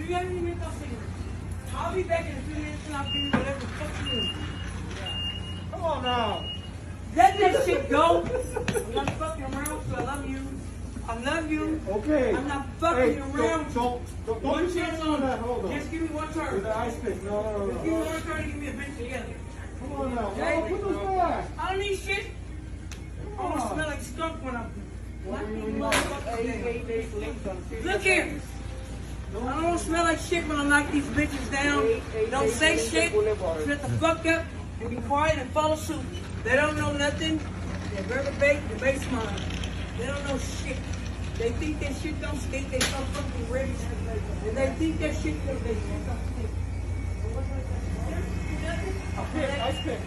you haven't even got cigarettes. I'll be back in a few minutes and I'll give you whatever the fuck you need. Come on now. Let that shit go. I'm not fucking around, so I love you. I love you. Okay. I'm not fucking around. Don't One chance on that. Hold on. Just give me one With turn. the ice pick. No. Give me one turn and give me a bitch together. Come on now. Okay? Oh, put those back. I don't need shit. I want to smell like skunk when I'm Look here. I don't want to smell like shit when I knock these bitches down. Don't say shit. Shut the fuck up and be quiet and follow suit. They don't know nothing. They're very bait, they're very smart. They don't know shit. They think that shit don't stink. They so fucking ready. And they think that shit don't stink. Ice pick.